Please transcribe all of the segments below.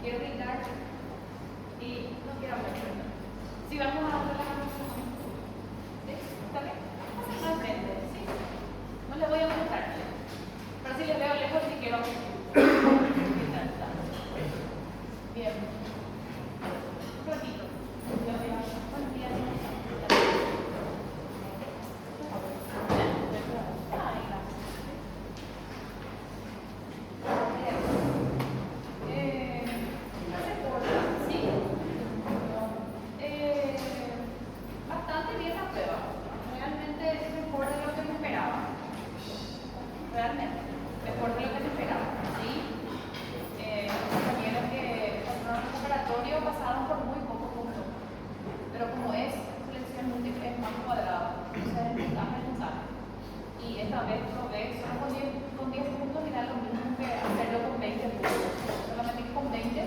quiero gritar y no quiero hablar. Si vamos a relajarnos, ¿sí? ¿Está bien? Pasen al frente, ¿sí? No les voy a mostrar, pero si les veo lejos, sí quiero gritar. Bien. Un ratito. Buenos días. Bastante bien la prueba. Realmente mejor de lo que me esperaba. Realmente, mejor de lo que me esperaba. ¿Sí? Compañeros que pasaron el preparatorio pasaron por muy pocos puntos. Pero como es selección múltiple, es más cuadrado. Entonces es puntaje mensaje. Y esta vez probé solo con 10 puntos y da lo mismo que hacerlo con 20 puntos. Solamente que con 20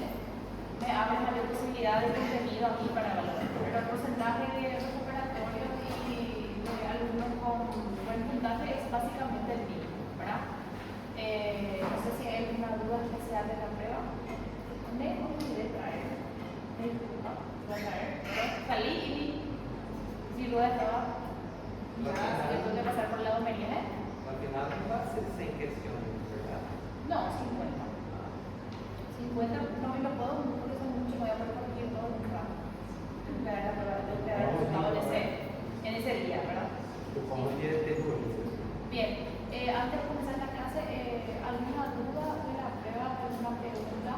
me abre mayor posibilidad de contenido aquí para valorar. Pero el porcentaje de recuperatorio y de alumnos con buen puntaje es básicamente el mismo, ¿verdad? No sé si hay alguna duda especial de la prueba. Me olvidé traer. Disculpa, voy a traer. Salí y mi duda estaba. Ya, se tuve que pasar por el lado Merine. Al final va a ser 100 questiones, ¿verdad? No, 50. 50 no me lo puedo, porque son mucho, me voy a poner por aquí todo el rato. Tengo que haber resultado en ese día, ¿verdad? Como quieres te pones. Bien, antes de comenzar la clase, ¿alguna duda de la prueba, alguna pregunta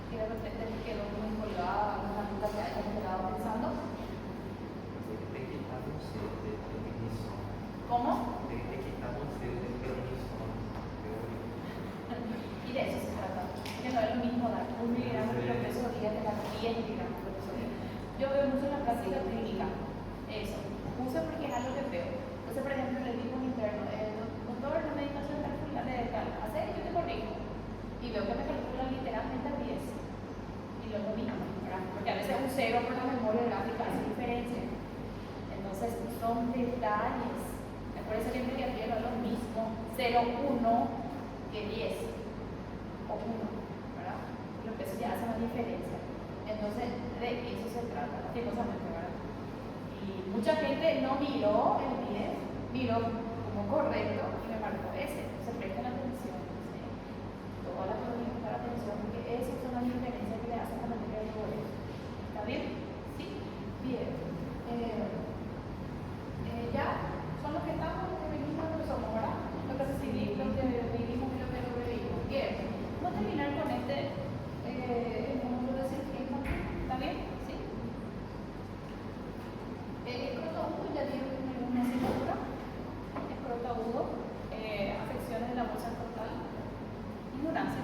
que de repente me quedó muy colgada, alguna duda que hayan quedado pensando? Te quitamos el permiso. ¿Cómo? Te quitamos el permiso. Y de eso se trata. Que no es lo mismo dar 1 miligramo de profesoría que dar 10 miligramos de profesoría. Yo veo mucho en la práctica clínica eso. Uso porque es algo que veo. Entonces, por ejemplo, le digo a un interno, doctor, la medicación de tal, hace yo te corrijo. Y veo que me calculan literalmente a 10. Y luego mismo, ¿verdad? Porque a veces un 0 por la memoria gráfica hace diferencia. Entonces, son detalles. Acuérdense siempre que aquí no es lo mismo 0, 1 que 10 o 1, ¿verdad? Los pesos ya hacen la diferencia. Entonces, de eso se trata, lastimosamente, ¿verdad? Y mucha gente no miró el 10, miró como correcto y me marcó ese. Se presten atención, ¿sí? Todas las cosas prestar atención porque esas son las diferencias que le hacen a la materia de colegio. ¿Está bien? Sí. Bien. Ya son los que estamos, los que vivimos, los que somos, ¿verdad? Lo que recibimos, lo que vivimos y lo que no vivimos. Bien. Vamos a terminar con este módulo de cirugía. ¿Está bien? Sí. Escroto agudo, ya dieron una asignatura. Escroto agudo, afecciones de la bolsa escrotal. Ignorancia,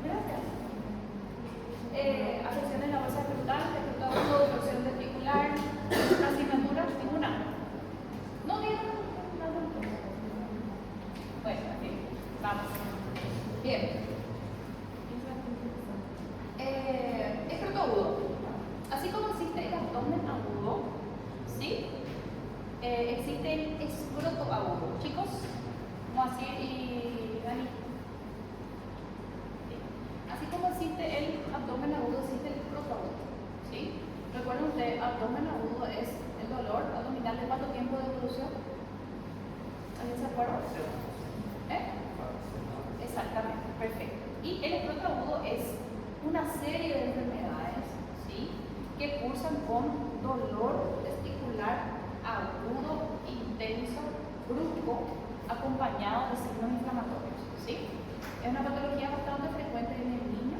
gracias. Afecciones de la bolsa escrotal, escroto agudo, torsión testicular, asignatura, ninguna. No dieron nada. Bueno, aquí, vamos. Bien. Escroto agudo. Así como existe el abdomen agudo, ¿sí? Existe el escroto agudo. Chicos, Moacir y Dani. ¿Sí? Así como existe el abdomen agudo, existe el escroto agudo, ¿sí? Recuerden ustedes, abdomen agudo es el dolor abdominal de cuánto tiempo de evolución. ¿Alguien se acuerda? Exactamente, perfecto. Y el escroto agudo es una serie de enfermedades, ¿sí?, que cursan con dolor testicular agudo, intenso, brusco, acompañado de signos inflamatorios, ¿sí? Es una patología bastante frecuente en el niño,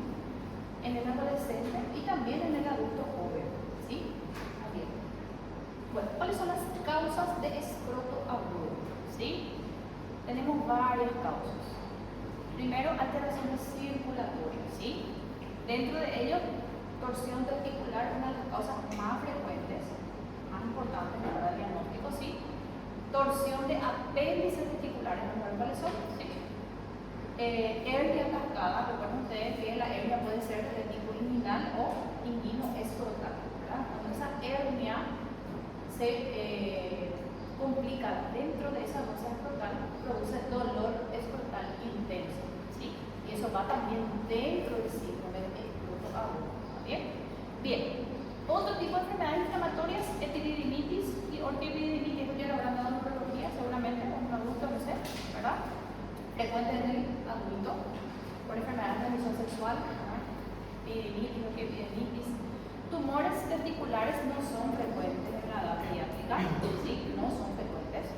en el adolescente y también en el adulto joven, ¿sí? Bien. Bueno, ¿cuáles son las causas de escroto agudo? ¿Sí? Tenemos varias causas. Primero, alteraciones circulatorias, ¿sí? Dentro de ello, torsión testicular, una de las causas más frecuentes, más importantes para el diagnóstico, ¿sí? Torsión de apéndices testiculares, ¿no saben cuáles son? Sí. Hernia cascada, recuerden ustedes que la hernia puede ser de tipo inguinal o inguino-escrotal, ¿verdad? Cuando esa hernia se complica dentro de esa bolsa escrotal, produce dolor escrotal intenso, ¿sí? Y Y eso va también dentro del síndrome de escroto agudo. ¿Está bien? Bien. Otro tipo de enfermedades inflamatorias, epididimitis y ortioepididimitis, esto ya lo habrán dado en neurología, seguramente, en un adulto, no sé, ¿verdad? Frecuente en el adulto, por enfermedades de transmisión sexual, ¿verdad? Epididimitis, ortioepididimitis. Tumores testiculares no son frecuentes en la edad pediátrica, sí, no son frecuentes.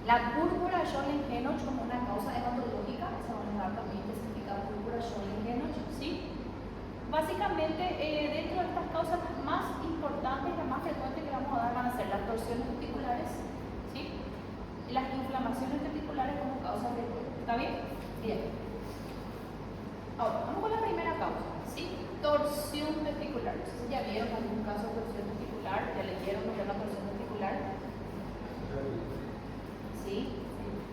La púrpura Schoenlen-Henoch como una causa hematológica, se va a dar también especificada púrpura Schoenlen-Henoch, ¿sí? Básicamente, dentro de estas causas las más importantes y las más frecuentes que vamos a dar van a ser las torsiones testiculares, ¿sí? Y las inflamaciones testiculares como causa frecuente. ¿Está bien? Bien. Ahora, vamos con la primera causa, ¿sí? Torsión testicular. No sé si ya vieron algún caso de torsión testicular, ya leyeron lo que es la torsión testicular. ¿Sí?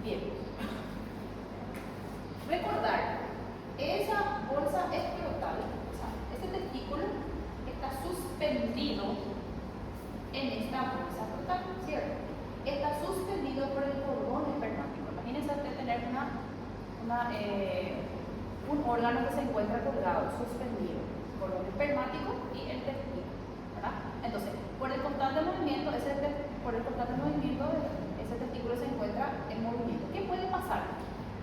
Bien. Recordar, esa bolsa escrotal, o sea, ese testículo está suspendido en esta bolsa escrotal, ¿cierto? Está suspendido por el cordón espermático. Imagínense usted tener un órgano que se encuentra colgado, suspendido, cordón espermático y el testículo, ¿verdad? Entonces, por el constante movimiento, ese testículo se encuentra en movimiento. ¿Qué puede pasar?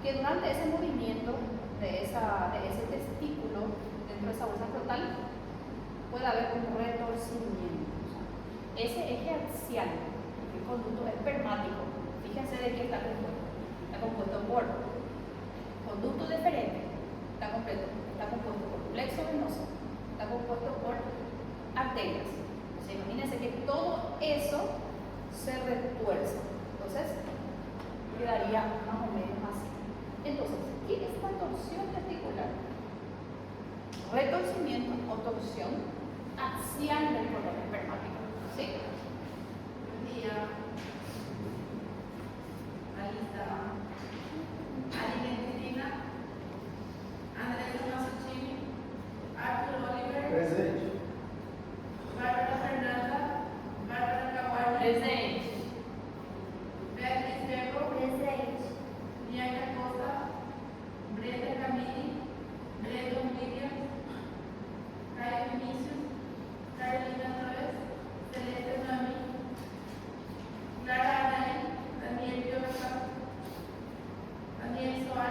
Que durante ese movimiento de ese testículo dentro de esa bolsa escrotal puede haber un retorcimiento. O sea, ese eje axial, el conducto espermático, fíjense de qué está compuesto. Está compuesto por conducto deferente, está compuesto por plexo venoso, está compuesto por arterias. O sea, imagínense que todo eso se retuerce. Entonces, quedaría más o menos así. Entonces, ¿qué es la torsión testicular? Retorcimiento o torsión axial del cordón espermático. ¿Sí? Buen día. Ahí está. Alimentina. Andrés Masuccini. Arthur Oliver. Presente. Bárbara Fernanda. Bárbara Caguardi. Presente. Beatriz Bebo. Presente. Bianca Costa. Brenda Camini. Brandon Williams. Caio Vinicius. Carolina Torres. Celeste Noemi. Clara Anay. Daniel Biorca. Daniel Soares.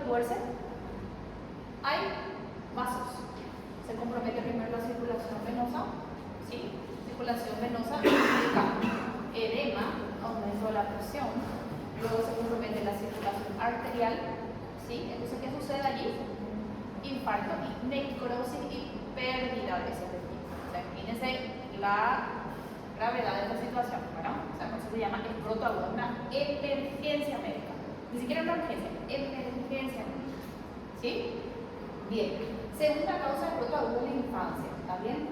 tuerce, hay vasos. Se compromete primero la circulación venosa, ¿sí? Circulación venosa implica edema, aumento de la presión, luego se compromete la circulación arterial, ¿sí? Entonces, ¿qué sucede allí? Infarto y necrosis y pérdida de ese tejido. O sea, imagínense la gravedad de esta situación, ¿verdad? O sea, por eso se llama escroto agudo, una emergencia médica. Ni siquiera una urgencia, emergencia médica. ¿Sí? Bien. Segunda causa de escroto agudo en la infancia, ¿está bien?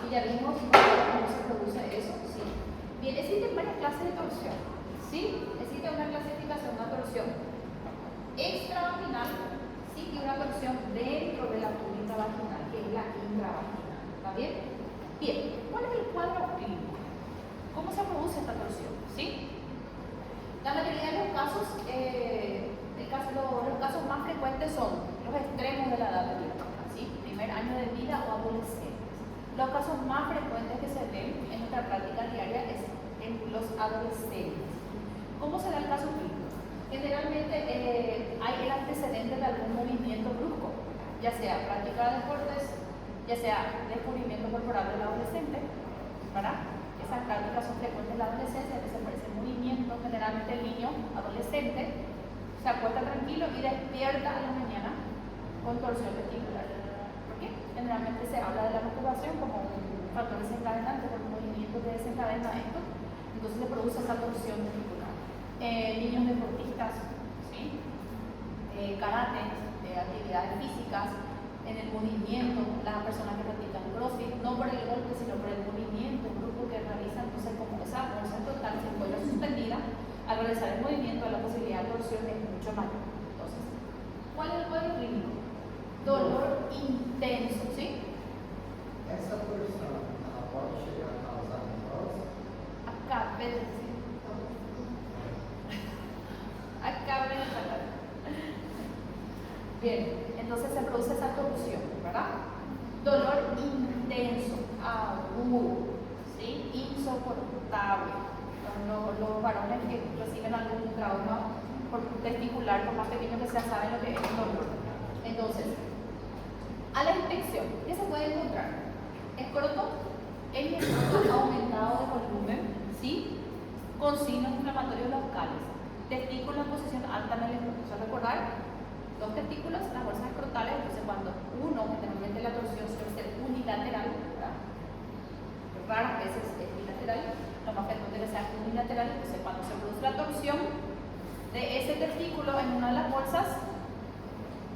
Y ya vimos cómo se produce eso, ¿sí? Bien, existen varias clases de torsión, ¿sí? Existe una clasificación, una torsión extravaginal, ¿sí? Y una torsión dentro de la túnica vaginal, que es la intravaginal, ¿está bien? Bien, ¿cuál es el cuadro clínico? ¿Cómo se produce esta torsión? ¿Sí? La mayoría de los casos, los casos más frecuentes son los extremos de la edad de vida, ¿sí? Primer año de vida o adolescentes. Los casos más frecuentes que se ven en nuestra práctica diaria es en los adolescentes. ¿Cómo se da el caso clínico? Generalmente hay el antecedente de algún movimiento brusco, ya sea práctica de deportes, ya sea descubrimiento corporal del adolescente, ¿verdad? Esas prácticas son frecuentes en la adolescencia, que se parece movimiento. Generalmente el niño adolescente se acuesta tranquilo y despierta a la mañana con torsión testicular. ¿Por qué? Generalmente se habla de la masturbación como un factor desencadenante, por un movimiento que desencadena esto, entonces se produce esa torsión testicular. Niños deportistas, ¿sí? Karate, actividades físicas, en el movimiento, las personas que practican CrossFit, no por el golpe, sino por el movimiento, el grupo que realiza, entonces como esa fuerza total se encuentra suspendida, al realizar el movimiento la posibilidad de torsión es mucho mayor. Entonces, ¿cuál es el cuadro clínico? Dolor intenso, ¿sí? Essa torção, ela pode chegar a causar necrose? Acabé de decir. Acabé de hablar. Bien, entonces se produce esa torsión, ¿verdad? Dolor intenso, agudo, ¿sí? Insoportable. Los varones que reciben algún trauma testicular, por más pequeño que sea, saben lo que es el dolor. Entonces, a la inspección, ¿qué se puede encontrar? Escroto, el escroto aumentado de volumen, ¿sí? Con signos inflamatorios locales. Testículos en posición alta en el escroto. Recordar, dos testículos, las bolsas escrotales, entonces cuando uno, generalmente la torsión suele ser unilateral, ¿verdad? Raras veces es bilateral, lo más frecuente que sea unilateral, entonces cuando se produce la torsión de ese testículo en una de las bolsas,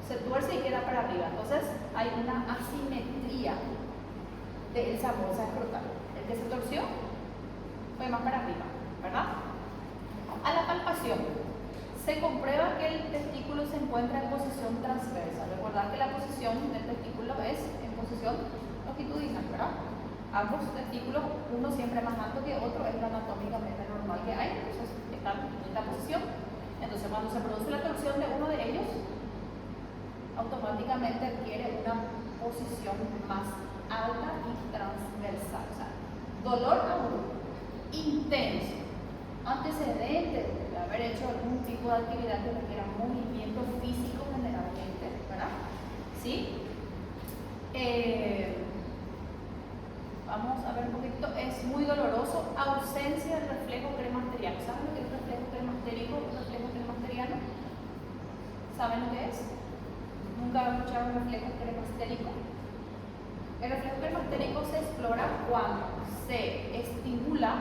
se tuerce y queda para arriba, entonces hay una asimetría de esa bolsa escrotal. El que se torció fue más para arriba, ¿verdad? A la palpación, se comprueba que el testículo se encuentra en posición transversa. Recordad que la posición del testículo es en posición longitudinal, ¿verdad? Ambos testículos, uno siempre más alto que otro, es lo anatómicamente normal que hay, entonces están en esta posición. Entonces cuando se produce la torsión de uno de ellos, automáticamente adquiere una posición más alta y transversal. O sea, dolor agudo, intenso, antecedente de haber hecho algún tipo de actividad que requiera movimiento físico generalmente, ¿verdad? ¿Sí? Vamos a ver un poquito, es muy doloroso, ausencia del reflejo cremasteriano. ¿Saben lo que es el reflejo cremasterico, el reflejo cremasteriano? ¿Saben lo que es? ¿Nunca han escuchado un reflejo cremasterico? El reflejo cremasterico se explora cuando se estimula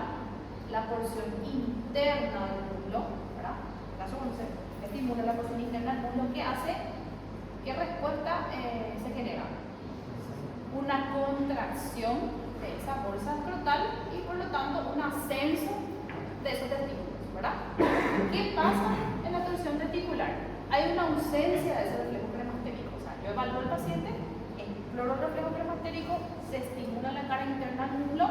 la porción interna del músculo, ¿verdad? En este caso, cuando se estimula la porción interna del músculo, ¿qué hace? ¿Qué respuesta se genera? Una contracción de esa bolsa escrotal y por lo tanto un ascenso de esos testículos, ¿verdad? ¿Qué pasa en la torsión testicular? Hay una ausencia de ese reflejo cremasterico. O sea, yo evalúo al paciente, exploro el reflejo cremasterico, se estimula la cara interna del músculo,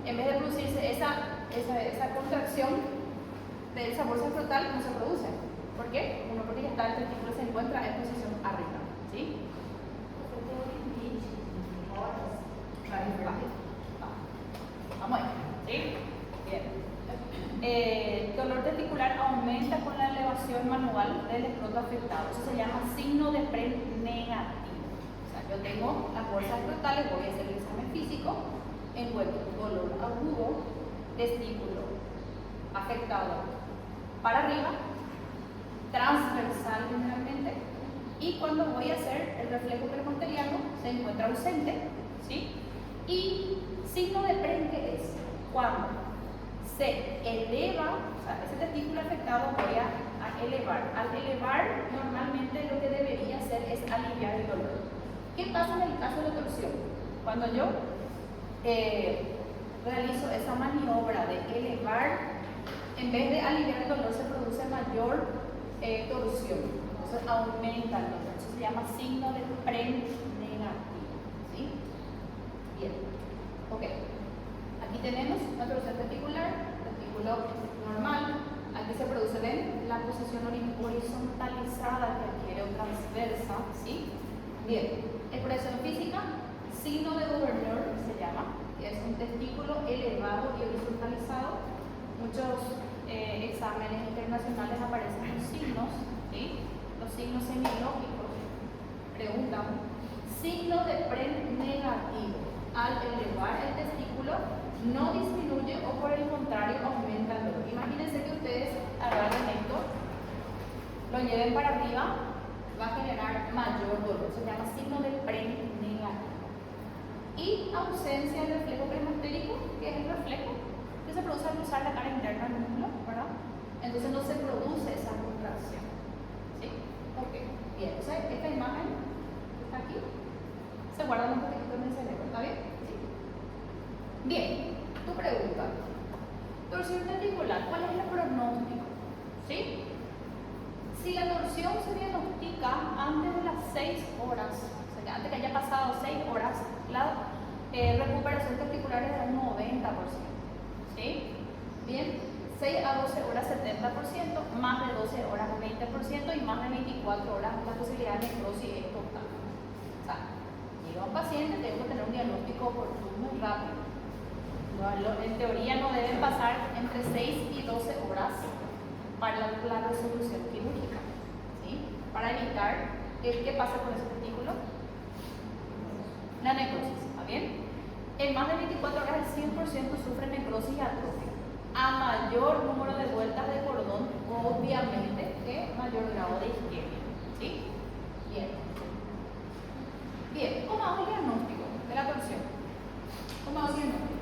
en vez de producirse esa contracción de esa bolsa escrotal, no se produce. ¿Por qué? Uno, porque ya está, el testículo se encuentra en posición arriba, ¿sí? Vamos a ver, ¿sí? Bien. El dolor testicular aumenta con la elevación manual del escroto afectado. Eso se llama signo de PREM negativo. O sea, yo tengo las bolsas escrotales, voy a hacer el examen físico, encuentro dolor agudo, testículo afectado para arriba, transversal generalmente, y cuando voy a hacer el reflejo premonteriano se encuentra ausente, ¿sí? Y signo de PREM, ¿qué es? Cuando se eleva, o sea, ese testículo afectado voy a elevar. Al elevar, normalmente lo que debería hacer es aliviar el dolor. ¿Qué pasa en el caso de torsión? Cuando yo realizo esa maniobra de elevar, en vez de aliviar el dolor, se produce mayor torsión. Entonces aumenta el dolor. Eso se llama signo de PREM negativo. ¿Sí? Bien. Ok. Aquí tenemos una torsión testicular, testículo normal. Aquí se produce, ven, la posición horizontalizada que adquiere o transversa. ¿Sí? Bien. Expresión física, signo de Gouverneur se llama, que es un testículo elevado y horizontalizado. Muchos exámenes internacionales aparecen los signos, ¿sí? Los signos semiológicos. Preguntan, signo de PREM negativo. Al elevar el testículo no disminuye o por el contrario aumenta el dolor. Imagínense que ustedes agarren esto, lo lleven para arriba, va a generar mayor dolor. Se llama signo de PREM negativo. Y ausencia del reflejo premostérico, que es el reflejo que se produce al usar la cara interna del músculo, ¿verdad? Entonces no se produce esa contracción. ¿Sí? Ok. Bien. Entonces, esta imagen que está aquí se guarda un poquito en el cerebro. ¿Está bien? Sí. Bien. Tu pregunta. Torsión testicular. ¿Cuál es el pronóstico? ¿Sí? Si la torsión se diagnostica antes de las 6 horas, o sea, antes que haya pasado 6 horas, la recuperación testicular es del 90%. ¿Sí? Bien, 6 a 12 horas 70%, más de 12 horas 20% y más de 24 horas la posibilidad de necrosis es total. O sea, llega un paciente, tengo que tener un diagnóstico oportuno y rápido. En teoría no deben pasar entre 6 y 12 horas para la resolución quirúrgica, ¿sí? Para evitar ¿qué pasa con ese testículo? La necrosis, ¿está bien? En más de 24 horas el 100% sufre necrosis y atrofia. A mayor número de vueltas de cordón, obviamente, que mayor grado de isquemia, ¿sí? Bien. Bien, ¿cómo hago el diagnóstico de la torsión? ¿Cómo hago el diagnóstico?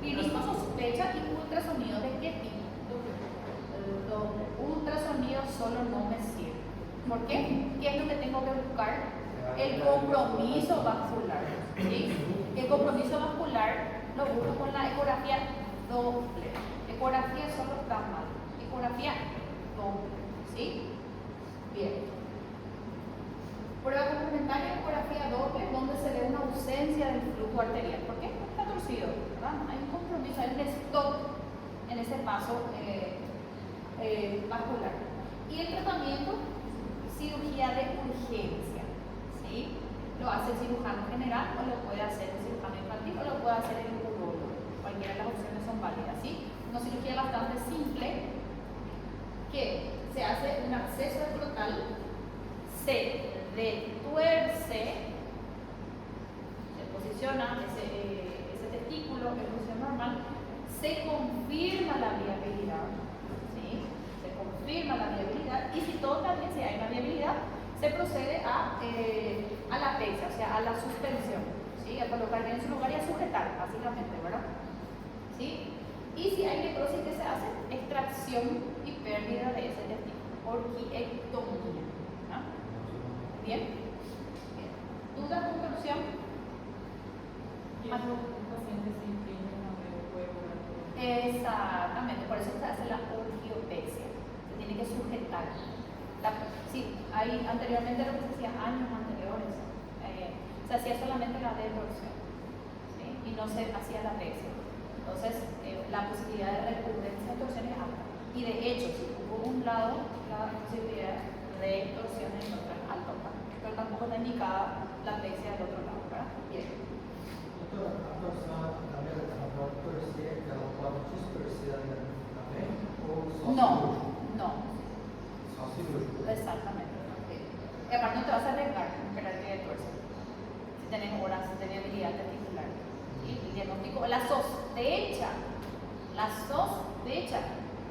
Clínico sospecha y ultrasonido de qué tipo? Los ultrasonidos solo no me sirven. ¿Por qué? ¿Qué es lo que tengo que buscar? El compromiso vascular. ¿Sí? El compromiso vascular lo busco con la ecografía doble. Ecografía solo está mal. Ecografía doble. ¿Sí? Bien. Prueba complementaria, ecografía doble, donde se ve una ausencia del flujo arterial. ¿Por qué? Porque está torcido, ¿verdad? Hay un compromiso, hay un stop en ese paso vascular. Y el tratamiento, cirugía de urgencia, ¿sí? Lo hace el cirujano general o lo puede hacer el cirujano infantil o lo puede hacer el urólogo. Cualquiera de las opciones son válidas, ¿sí? Una cirugía bastante simple que se hace un acceso escrotal, se detuerce, se posiciona ese testículo en posición normal, se confirma la viabilidad, ¿sí? Se confirma la viabilidad y si todo está bien, si hay una viabilidad, se procede a la apexia, o sea, a la suspensión, ¿sí? A colocar bien en su lugar y a sujetar, básicamente, ¿verdad? ¿Sí? Y si hay necrosis, ¿qué se hace? Extracción y pérdida de ese testículo, orquiectomía. ¿No? ¿Bien? Bien. ¿Dudas, conclusión? Exactamente, por eso se hace la orquiopexia. Se tiene que sujetar. Sí, hay anteriormente lo que se hacía años anteriores, se hacía solamente la detorsión, ¿sí? Y no se hacía la apexia. Entonces, la posibilidad de recurrencia de torsión es alta. Y de hecho, si hubo un lado, la posibilidad de torsión en el otro es alta, pero tampoco está indicada la apexia del otro lado, ¿verdad? Bien. Doutora, a torção também ela pode torcer, ela pode distorcer também? Ou só No, cirúrgico? no. Só cirúrgico. Exactamente. Y aparte no te vas a arriesgar a esperar que tuerce. Si tenés horas de debilidad testicular. ¿Sí? El diagnóstico, la sospecha.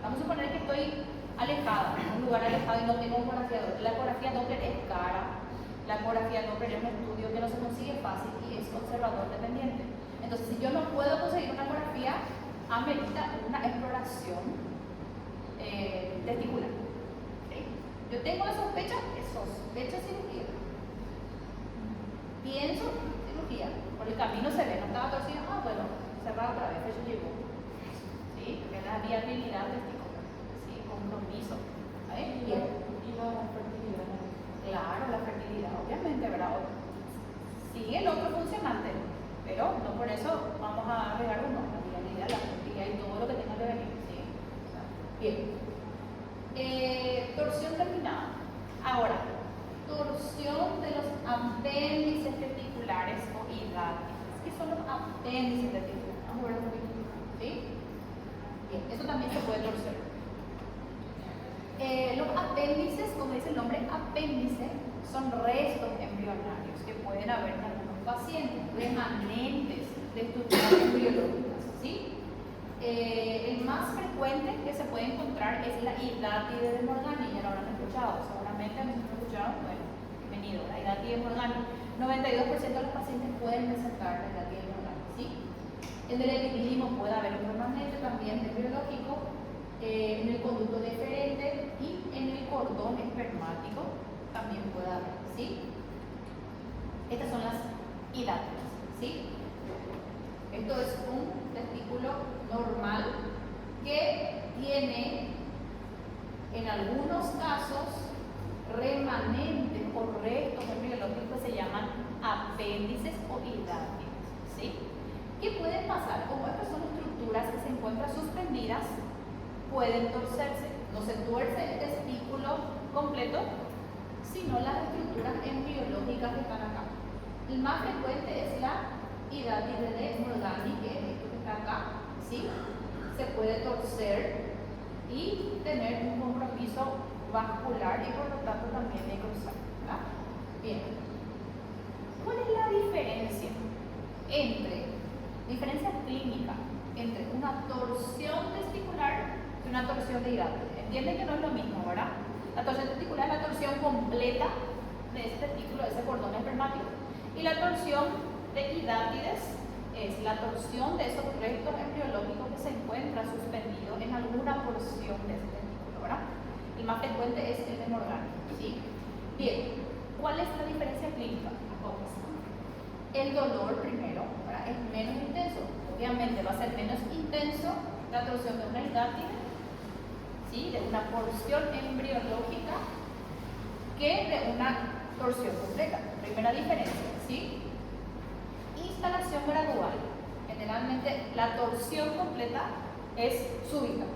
Vamos a suponer que estoy alejada, en un lugar alejado y no tengo ecografía Doppler. La ecografía Doppler es cara. La ecografía Doppler es un estudio que no se consigue fácil y es conservador dependiente. Entonces, si yo no puedo conseguir una ecografía, amerita una exploración testicular. ¿Okay? Yo tengo la sospecha cirugía. Pienso cirugía. Por el camino se ve, no estaba torcido, bueno, cerrado otra vez, eso llegó. ¿Sí? Porque es la viabilidad testicular. ¿Sí? Compromiso. ¿Vale? Bien. Y la fertilidad. Claro, la fertilidad, obviamente, ¿verdad? Sigue el otro funcionante, pero no por eso vamos a agregar uno, la viabilidad, la fertilidad y todo lo que tenga que venir. ¿Sí? Bien. Torsión terminada. Ahora, torsión de los apéndices testiculares o hidáticos. ¿Qué son los apéndices testiculares? Vamos a ver un poquito. ¿Sí? Bien, eso también se puede torcer. Los apéndices, como dice el nombre, apéndice, son restos embrionarios que pueden haber en algunos pacientes, remanentes de estructuras embriológicas. ¿Sí? El más frecuente que se puede encontrar es la hidátide de Morgani, ya lo habrán escuchado, seguramente a mí me han escuchado, bueno, bienvenido, la hidátide de Morgani. 92% de los pacientes pueden presentar la hidátide de Morgani. ¿Sí? En el epidídimo puede haber un remanente también embriológico, en el conducto deferente y en el cordón espermático también puede haber. ¿Sí? Estas son las hidátidas. ¿Sí? Esto es un testículo normal que tiene en algunos casos remanentes o restos embriológicos que se llaman apéndices o hidátidas. ¿Sí? ¿Qué puede pasar? Como estas son estructuras que se encuentran suspendidas, pueden torcerse. No se tuerce el testículo completo, sino las estructuras embriológicas que están acá. El más frecuente es la hidátide de Morgani, que es esto que está acá. ¿Sí? Se puede torcer y tener un compromiso vascular y por lo tanto también necrosal. Bien. ¿Cuál es la diferencia clínica entre una torsión testicular y una torsión de hidátide? Entienden que no es lo mismo, ¿verdad? La torsión testicular es la torsión completa de ese testículo, de ese cordón espermático, y la torsión de hidátides es la torsión de esos restos embriológicos que se encuentran suspendidos en alguna porción de ese testículo, ¿verdad? El más frecuente es el de Morgani. ¿Sí? Bien, ¿cuál es la diferencia clínica? El dolor primero, ¿verdad? Es menos intenso. Obviamente va a ser menos intenso la torsión de una hidátide, ¿sí? De una porción embriológica, que de una torsión completa. Primera diferencia. ¿Sí? Instalación gradual. Generalmente la torsión completa es súbita.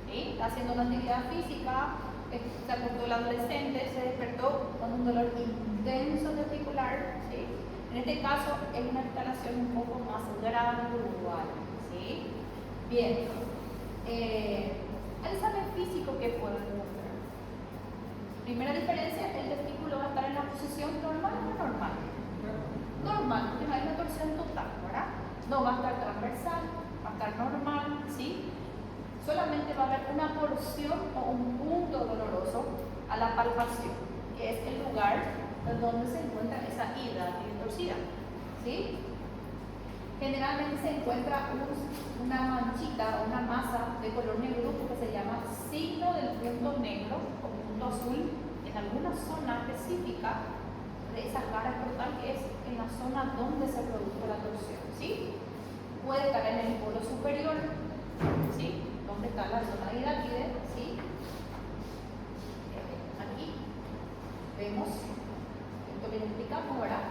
¿Sí? Está haciendo una actividad física, se acostó el adolescente, se despertó con un dolor intenso testicular. ¿Sí? En este caso es una instalación un poco más gradual. ¿Sí? Bien. Al examen físico, ¿qué puedo demostrar? Primera diferencia, el testículo va a estar en la posición normal o no normal. Normal, porque no hay una torsión total, ¿verdad? No va a estar transversal, va a estar normal, ¿sí? Solamente va a haber una porción o un punto doloroso a la palpación, que es el lugar donde se encuentra esa hidátide torcida, ¿sí? Generalmente se encuentra una manchita o una masa de color negro que se llama signo del punto negro o punto azul en alguna zona específica de esa cara escrotal, que es en la zona donde se produjo la torsión. ¿Sí? Puede estar en el polo superior, ¿sí? Donde está la zona hidátide. ¿Sí? Aquí vemos, esto que explicamos, ¿verdad?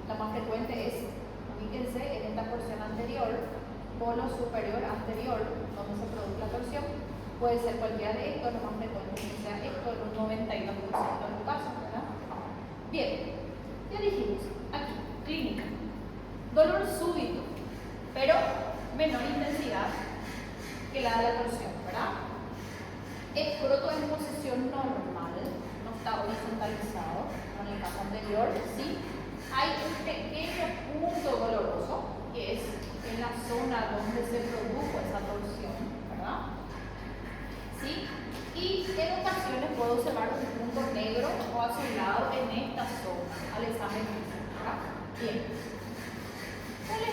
La más frecuente es, ubíquense en esta porción anterior, polo superior anterior, donde se produce la torsión. Puede ser cualquiera de estos, lo más frecuente que sea esto, en un 92% de los casos, ¿verdad? Bien, ya dijimos, aquí, clínica, dolor súbito, pero menor intensidad que la de la torsión, ¿verdad? Escroto en posición normal, localizado, como en el caso anterior, ¿sí? Hay un pequeño punto doloroso, que es en la zona donde se produjo esa torsión, ¿verdad? ¿Sí? Y en ocasiones puedo observar un punto negro o azulado en esta zona al examen físico, ¿verdad? Bien. ¿Cuál es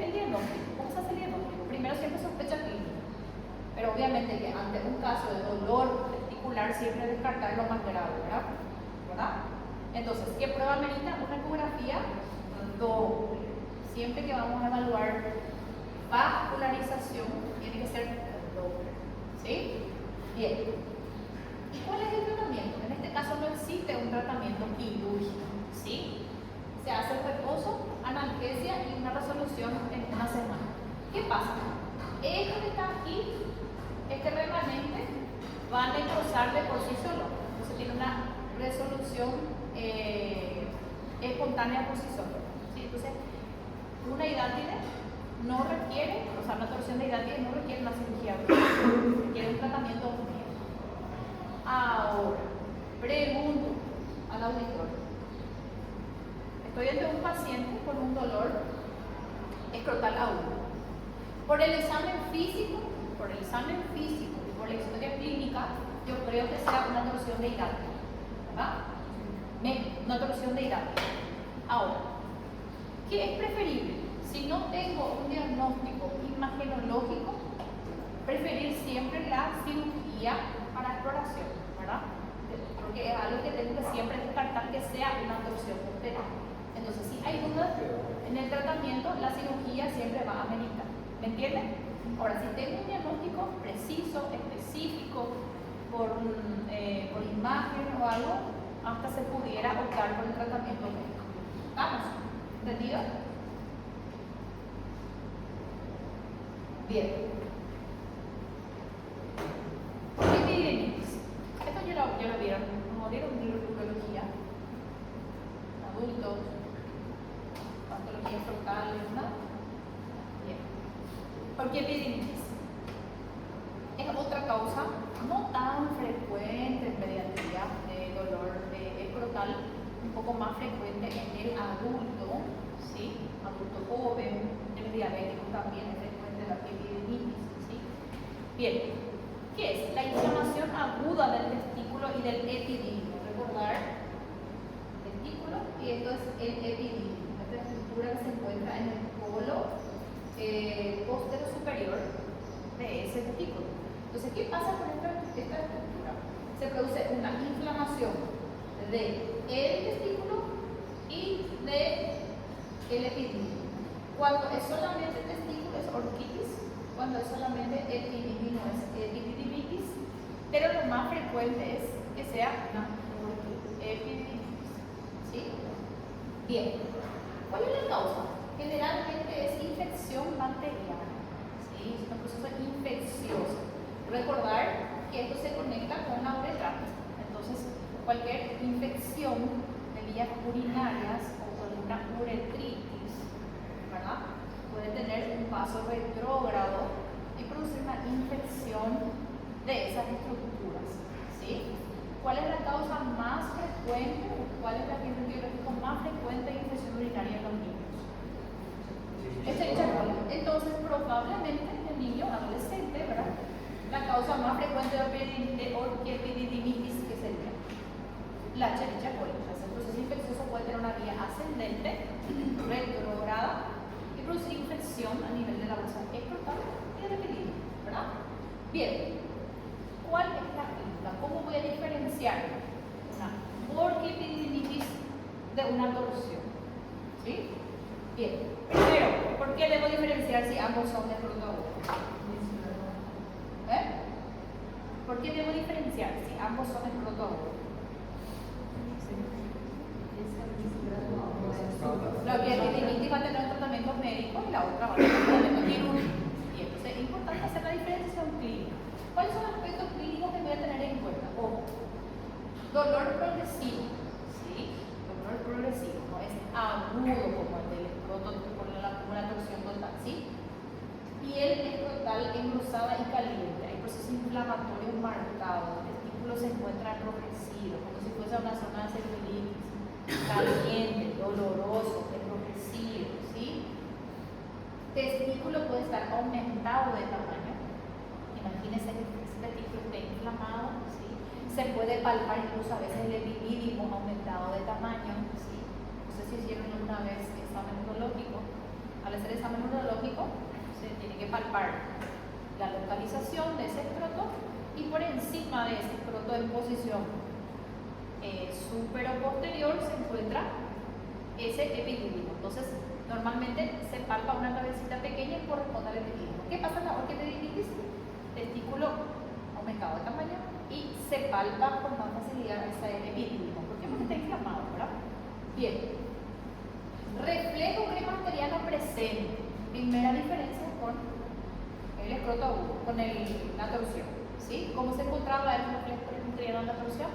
el diagnóstico? ¿Cómo se hace el diagnóstico? Primero siempre sospecha clínica, pero obviamente que ante un caso de dolor testicular siempre descartar lo más grave, ¿verdad? Entonces, ¿qué prueba amerita? Una ecografía doble. Siempre que vamos a evaluar vascularización, tiene que ser doble. ¿Sí? Bien. ¿Y cuál es el tratamiento? En este caso no existe un tratamiento quirúrgico. ¿Sí? Se hace reposo, analgesia y una resolución en una semana. ¿Qué pasa? Esto que está aquí, este remanente, va a necrosar de por sí solo. Entonces tiene una resolución espontánea por sí solo. ¿Sí? Entonces, una hidátide no requiere, o sea, una torsión de hidátide no requiere una cirugía, requiere un tratamiento médico. Ahora, pregunto al auditor. Estoy ante un paciente con un dolor escrotal agudo. Por el examen físico y por la historia clínica, yo creo que será una torsión de hidátide, ¿verdad? Una torsión de hidátide. Ahora, ¿qué es preferible? Si no tengo un diagnóstico imagenológico, preferir siempre la cirugía para exploración, ¿verdad? Porque es algo que tengo que siempre descartar que sea una torsión posterior. Entonces, si hay dudas en el tratamiento, la cirugía siempre va a ameritar. ¿Me entienden? Ahora, si tengo un diagnóstico preciso, específico, por imagen o algo, hasta se pudiera optar por el tratamiento médico. ¿Estamos? ¿Entendido? Bien. Epididimitis. Esto ya lo vieron. Como vieron urología. Adultos. Patologías frontales, ¿no? Bien. ¿Por qué epididimitis? Es otra causa no tan frecuente en pediatría de dolor escrotal, un poco más frecuente en el adulto, ¿sí? Adulto joven, en el diabético también es frecuente la epididimitis, ¿sí? Bien, ¿qué es? La inflamación aguda del testículo y del epidídimo. Recordar, testículo y esto es el epidídimo, esta estructura que se encuentra en el polo postero superior de ese testículo. Entonces, ¿qué pasa con esta estructura? Se produce una inflamación del testículo y del epidídimo. Cuando es solamente testículo es orquitis, cuando es solamente epidídimo es epididimitis, pero lo más frecuente es que sea una epididimitis. ¿Sí? Bien. ¿Cuál es la causa? Generalmente es infección bacteriana. ¿Sí? Es un proceso infeccioso. Recordar que esto se conecta con la uretra. Entonces, cualquier infección de vías urinarias o con una uretritis, ¿verdad? Puede tener un paso retrógrado y producir una infección de esas estructuras. ¿Sí? ¿Cuál es la causa más frecuente o cuál es el agente biológico más frecuente de infección urinaria en los niños? Escherichia coli. Entonces, probablemente el niño adolescente, ¿verdad? La causa más frecuente de epididimitis, que sería la Escherichia coli. Entonces, el proceso infeccioso puede tener una vía ascendente, retrograda, y producir infección a nivel de la bolsa escrotal y del epidídimo, ¿verdad? Bien, ¿cuál es la clínica? ¿Cómo voy a diferenciar una porquipididimitis de una torsión? ¿Sí? Bien, primero, ¿por qué debo diferenciar si ambos son de escroto? ¿Por qué debo diferenciar si ambos son escroto? La epididimitis va a tener un tratamiento médico y la otra va a tener un tratamiento quirúrgico. Y entonces es importante hacer la diferenciación clínica. ¿Cuáles son los aspectos clínicos que voy a tener en cuenta? Ojo, dolor progresivo, ¿sí? Dolor progresivo, no es agudo como el del escroto por una torsión total, ¿sí? Piel escrotal engrosada y caliente, hay proceso inflamatorio marcado, el testículo se encuentra enrojecido, como si fuese una zona de caliente, doloroso, enrojecido, ¿sí? Testículo puede estar aumentado de tamaño. Imagínense que ese testículo esté inflamado, ¿sí? Se puede palpar incluso a veces el epidídimo aumentado de tamaño, ¿sí? No sé si hicieron alguna vez examen urológico. Al hacer examen urológico se tiene que palpar la localización de ese escroto y por encima de ese escroto en posición supero posterior se encuentra ese epidídimo. Entonces, normalmente se palpa una cabecita pequeña y corresponde al epidídimo. ¿Qué pasa en la orquideitis? Testículo aumentado de tamaño y se palpa con más facilidad ese epidídimo. ¿Por qué? Porque está inflamado, ¿verdad? Bien. Reflejo premasteriano presente. Primera diferencia con el escroto agudo, con la torsión. ¿Sí? ¿Cómo se encontraba el reflejo premasteriano en la torsión?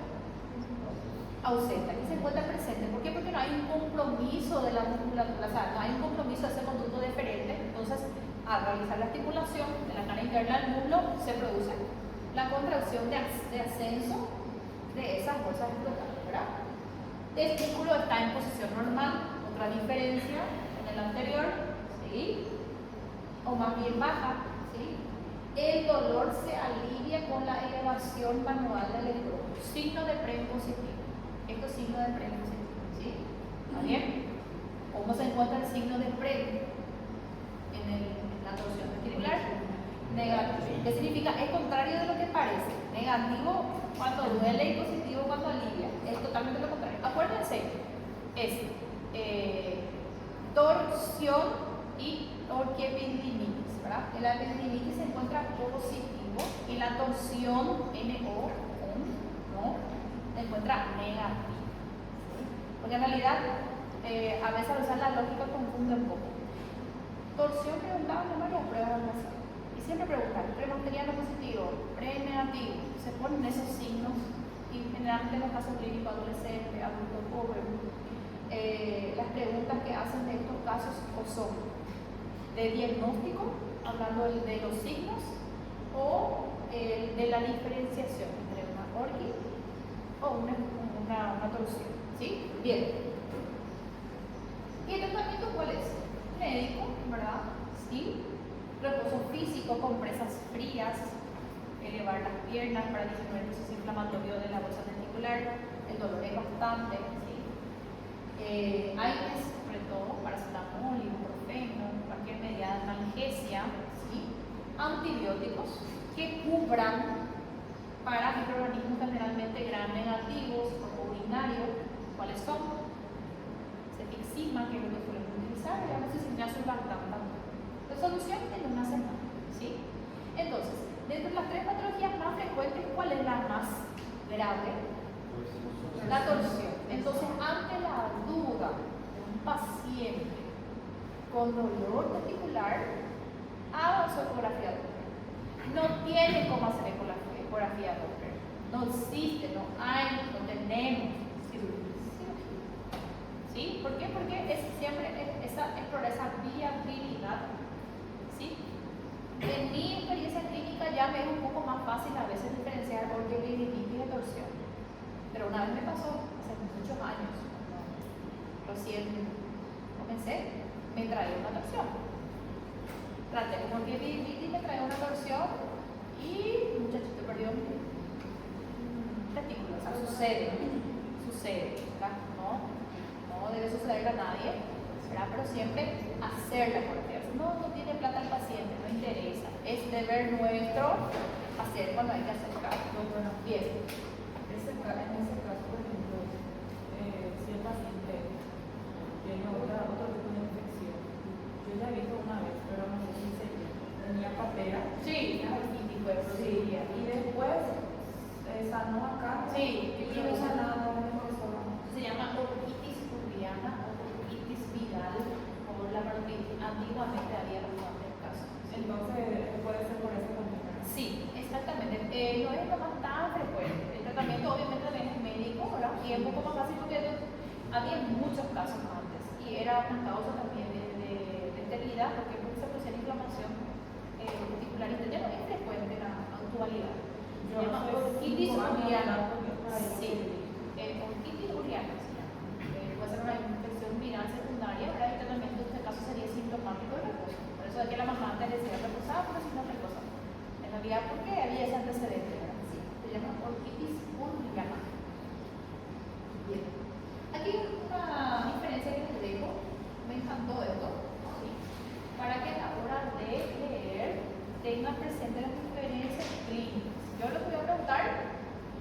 Ausente. Aquí se encuentra presente. ¿Por qué? Porque no hay un compromiso de la musculatura, o sea, no hay un compromiso de ese conducto deferente. Entonces, al realizar la estimulación de la cara interna del muslo, se produce la contracción de ascenso de esas bolsas escrotales, ¿verdad? Testículo está en posición normal, otra diferencia en el anterior, ¿sí? O más bien baja, ¿sí? El dolor se alivia con la elevación manual del escroto. Signo de PREM positivo. Esto es signo de PREM positivo, ¿sí? ¿Está bien? ¿Cómo se encuentra el signo de PREM en la torsión testicular? Negativo. ¿Qué significa? Es contrario de lo que parece. Negativo cuando duele y positivo cuando alivia. Es totalmente lo contrario. Acuérdense, es torsión y orquiepididimitis, ¿verdad? En la epididimitis se encuentra positivo y la torsión NO, ¿no? Se encuentra negativo. ¿Sí? Porque en realidad, a veces al usar la lógica confunde un poco. Torsión preguntaban en varias pruebas de nación. Y siempre preguntan, premasteriano positivo, pre-negativo. Se ponen esos signos y generalmente en los casos clínicos adolescentes, adultos jóvenes, las preguntas que hacen de estos casos o son de diagnóstico, hablando de los signos, o de la diferenciación entre una orqui o una torsión. ¿Sí? Bien. ¿Y el tratamiento cuál es? Médico, ¿verdad? Sí. Reposo físico, compresas frías, elevar las piernas para disminuir el proceso inflamatorio de la bolsa testicular. El dolor es bastante, ¿sí? Aires, sobre todo, paracetamol, ibuprofeno, cualquier medida de analgesia, ¿sí? Antibióticos que cubran para microorganismos generalmente gram negativos o urinarios. ¿Cuáles son? Cefixima, que es lo que solemos utilizar, y a veces sulbactam también. Resolución en una semana, ¿sí? Entonces, dentro de las tres patologías más frecuentes, ¿cuál es la más grave? La torsión. Entonces, ante la duda de un paciente con dolor testicular, haga su ecografía Doppler. No tiene cómo hacer ecografía Doppler. No existe, no hay, no tenemos cirugía. ¿Sí? ¿Por qué? Porque siempre explora esa viabilidad. ¿Sí? En mi experiencia clínica ya me es un poco más fácil a veces diferenciar orquiepididimitis y torsión. Pero una vez me pasó, hace muchos años, cuando recién comencé, me traía una torsión. Traté con orquiepididimitis, me traía una torsión y un muchachito perdió un testículo. O sea, sucede, ¿verdad? No debe suceder a nadie, ¿verdad? Pero siempre hacer la ecografía. No tiene plata el paciente, no interesa. Es deber nuestro hacer cuando hay que hacer cambio. Bien. En ese caso, por ejemplo, si el paciente tiene otro tipo de infección, yo ya he visto una vez, pero no sé si tenía papera. Sí, Sí, y después sanó acá. Sí, y no sanado en el se llama orquitis uriana o orquitis viral por la parotiditis. Antiguamente había bastantes casos. Entonces, puede ser por eso también. Sí, exactamente. No es lo más tan frecuente. El tratamiento obviamente también es médico, ¿verdad? Y es un poco más fácil porque había muchos casos antes y era una causa también de esterilidad porque se producía inflamación testicular interna. Es frecuente en la actualidad. Se llama orquitis uriana. Sí, orquitis uriana se llama. Puede ser tengan presente las diferencias clínicas. Yo lo que voy a preguntar,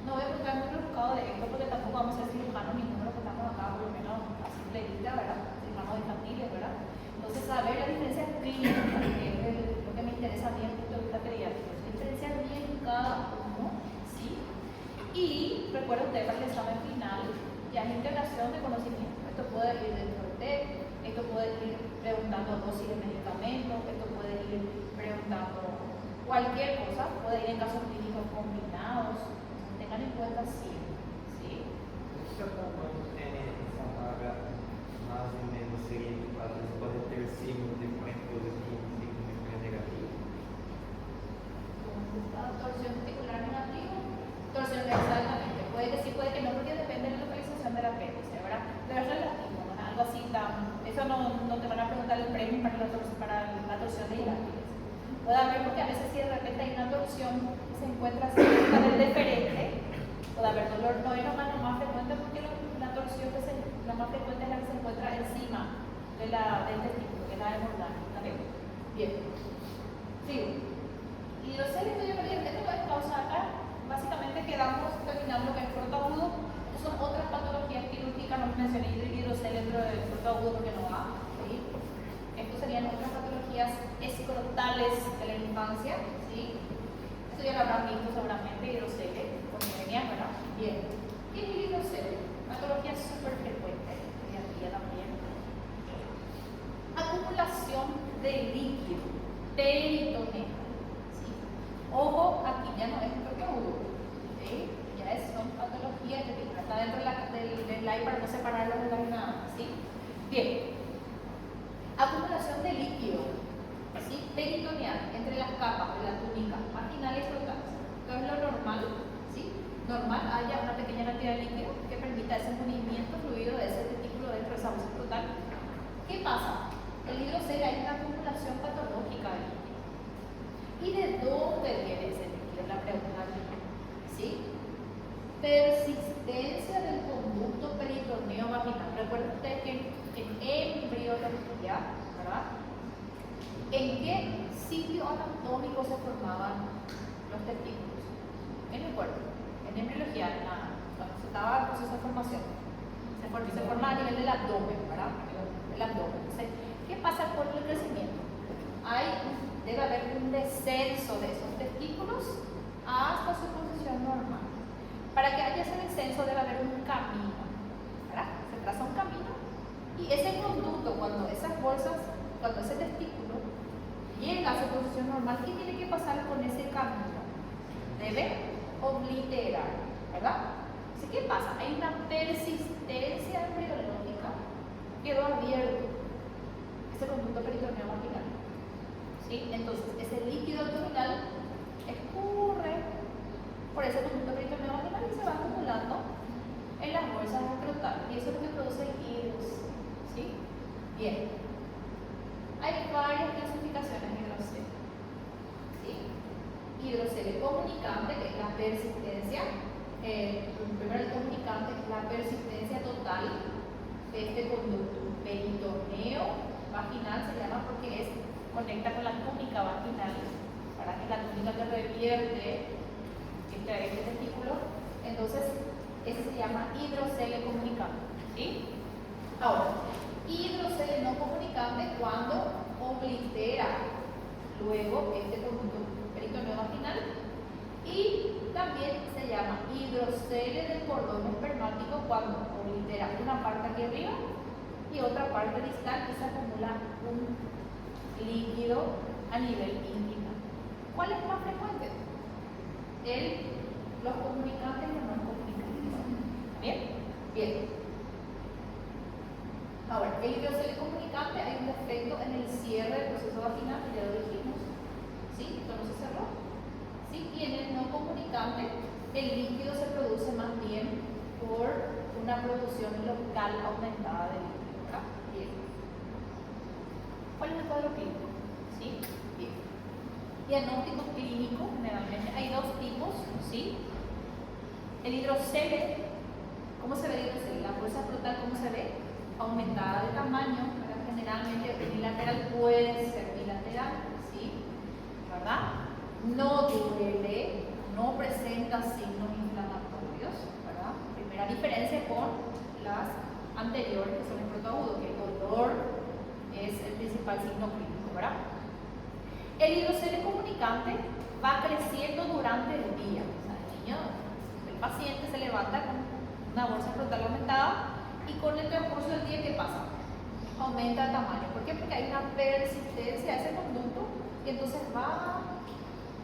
no voy a preguntar muy rebuscado de esto porque tampoco vamos a ser cirujanos ninguno de los que estamos acá, por lo menos a simple vista, ¿verdad? Cirujanos infantiles, ¿verdad? Entonces, saber las diferencias clínicas, que es lo que me interesa a mí desde el punto de vista pediátrico, diferenciar bien cada uno, ¿sí? Y recuerda usted para el examen final, ya es integración de conocimiento. Esto puede ir dentro del TEC, esto puede ir preguntando dosis de medicamentos, esto puede ir preguntando cualquier cosa, puede ir en casos clínicos combinados. Tengan en cuenta siempre, ¿sí? Quando tem essa vaga, mais ou menos seria que às vezes pode ter signo de põe positivo e signo de põe negativo. Torsión articular negativa, torsión exactamente. Puede que sí, puede que no, porque depende de la localización del apéndice, ¿verdad? Pero es relativo, ¿no? Algo así tan. Eso no te van a preguntar el premio para la torsión de hilátides. Puede haber, porque a veces si de repente hay una torsión que se encuentra cerca del deferente, puede haber dolor, no es lo más frecuente porque la torsión la más frecuente es la que se encuentra encima del testículo, que es la hemorragia. ¿Está bien? Bien. Sigo. Hidroceles, esto es causa acá. Básicamente quedamos terminando lo que es protoagudo. Son otras patologías quirúrgicas, no mencioné hidroceles dentro del protoagudo porque no va. ¿Sí? Estos serían otras patologías escrotales de la infancia. ¿Sí? Esto ya lo habrán visto seguramente, hidroceles, con ¿verdad? Bien. ¿Qué es el hidroceles? Patología súper frecuente, hoy en día también. Acumulación de líquido peritoneal. Ojo, aquí ya no es protoagudo, ¿sí? Son patologías que está dentro del slide para no separarlo de la nada, ¿sí? Bien. Acumulación de líquido, ¿sí? Peritoneal entre las capas de la túnica vaginal y escrotal. Esto es lo normal, ¿sí? Normal haya una pequeña cantidad de líquido que permita ese movimiento fluido de ese testículo dentro de esa bolsa escrotal. ¿Qué pasa? El hidroceles hay una acumulación patológica de líquido. ¿Y de dónde viene ese líquido? La pregunta, ¿sí? Persistencia del conducto peritoneo vaginal. Recuerden ustedes que en embriología, ¿verdad? ¿En qué sitio anatómico se formaban los testículos? En el cuerpo. En embriología, cuando se estaba el proceso de formación, se forma a nivel del abdomen, ¿verdad? El abdomen. Entonces, ¿qué pasa con el crecimiento? Debe haber un descenso de esos testículos hasta su posición normal. Para que haya ese descenso debe haber un camino, ¿verdad? Se traza un camino y ese conducto, cuando ese testículo llega a su posición normal, ¿qué tiene que pasar con ese camino? Debe obliterar, ¿verdad? Así, ¿qué pasa? Hay una persistencia embriológica, quedó abierto ese conducto peritoneo vaginal. ¿Sí? Entonces, ese líquido abdominal escurre por ese conducto peritoneo vaginal y se va acumulando en las bolsas escrotales. Y eso es lo que produce el hidroceles. ¿Sí? Bien. Hay varias clasificaciones de hidroceles. ¿Sí? Hidroceles comunicante, que es la persistencia. Primero el comunicante, que es la persistencia total de este conducto peritoneo vaginal, se llama porque conecta con la túnica vaginal, para que la túnica que revierte este testículo. Entonces, ese se llama hidroceles comunicante. ¿Sí? Ahora, hidroceles no comunicante cuando oblitera luego este conducto peritoneo vaginal, y también se llama hidroceles del cordón espermático cuando oblitera una parte aquí arriba y otra parte distal y se acumula un líquido a nivel íntimo. ¿Cuál es más frecuente? Los comunicantes y los no comunicantes. ¿Bien? Bien. Ahora, el hidroceles comunicante, hay un defecto en el cierre del proceso vaginal, ya lo dijimos. ¿Sí? Esto no se cerró. ¿Sí? Y en el no comunicante, el líquido se produce más bien por una producción local aumentada de líquido. ¿Verdad? Bien. ¿Cuál es el cuadro clínico? ¿Sí? Bien. Diagnóstico clínico, generalmente hay dos tipos, ¿sí? El hidroceles, ¿cómo se ve el hidroceles? La bolsa escrotal, ¿cómo se ve? Aumentada de tamaño, ¿verdad? Generalmente unilateral, puede ser bilateral, ¿sí? ¿verdad? No duele, no presenta signos inflamatorios, ¿verdad? Primera diferencia con las anteriores, que son el protoagudo, que el dolor es el principal signo clínico, ¿verdad? El hidrocele comunicante va creciendo durante el día. O sea, el paciente se levanta con una bolsa frontal aumentada y con el transcurso del día, ¿qué pasa? Aumenta el tamaño. ¿Por qué? Porque hay una persistencia de ese conducto y entonces va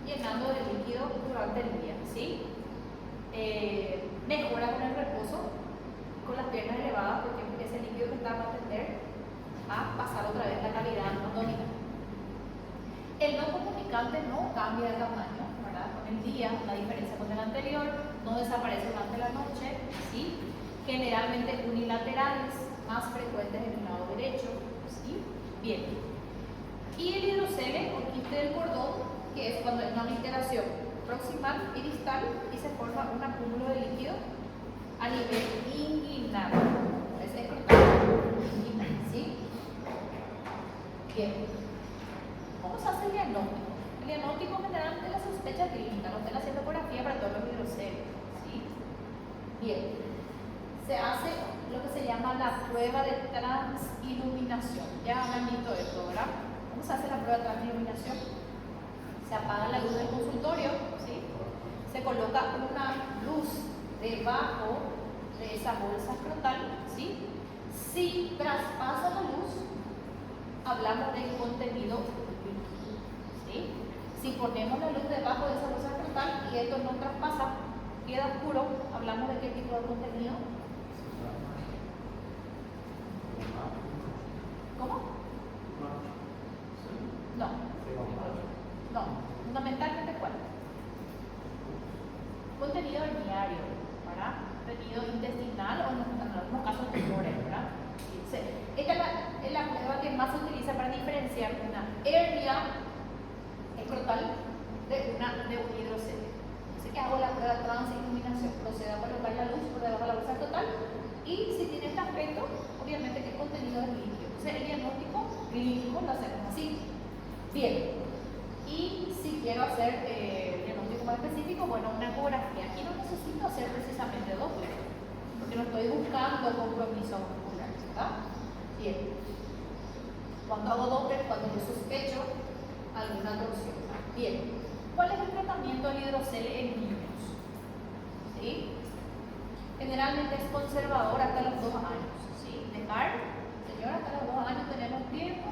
llenando de líquido durante el día, ¿sí? Mejora con el reposo, con las piernas elevadas, porque ese líquido que está va a tender a pasar otra vez la cavidad abdominal. El no comunicante no cambia de tamaño, ¿verdad? Con el día, la diferencia con el anterior, no desaparece durante la noche, ¿sí? Generalmente unilaterales, más frecuentes en el lado derecho, ¿sí? Bien. Y el hidrocele o quiste del cordón, que es cuando hay una alteración proximal y distal y se forma un acúmulo de líquido a nivel inguinal. Es inguinal, ¿sí? Bien. ¿Cómo se hace el diagnóstico? El diagnóstico generalmente es la sospecha clínica, no está haciendo ecografía para todos los hidroceles, ¿sí? Bien. Se hace lo que se llama la prueba de transiluminación. Ya habrán visto esto, ¿verdad? ¿Cómo se hace la prueba de transiluminación? Se apaga la luz del consultorio, ¿sí? Se coloca una luz debajo de esa bolsa frontal, ¿sí? Si traspasa la luz, hablamos del contenido líquido, ¿sí? Si ponemos la luz debajo de esa bolsa frontal y esto no traspasa, queda oscuro, hablamos de qué tipo de contenido. ¿Cómo? No. No, fundamentalmente ¿cuál? Contenido herniario, ¿verdad? Contenido intestinal o en algunos casos tumores, ¿verdad? Esta es la prueba que más se utiliza para diferenciar una hernia escrotal de un hidrocele. Así que hago la prueba de transiluminación, procedo a colocar la luz por debajo de la bolsa total y si tiene este aspecto, obviamente que el contenido es líquido. Entonces el diagnóstico clínico lo hacemos así. Bien. Y si quiero hacer diagnóstico más específico, bueno, una ecografía. Aquí no necesito hacer precisamente Doppler, porque no estoy buscando compromiso muscular, ¿verdad? Bien. Cuando hago Doppler, cuando yo sospecho alguna torsión. Bien. ¿Cuál es el tratamiento del hidrocele en niños? ¿Sí? Generalmente es conservador hasta los 2 años. ¿Sí? Dejar, señora, hasta los 2 años tenemos tiempo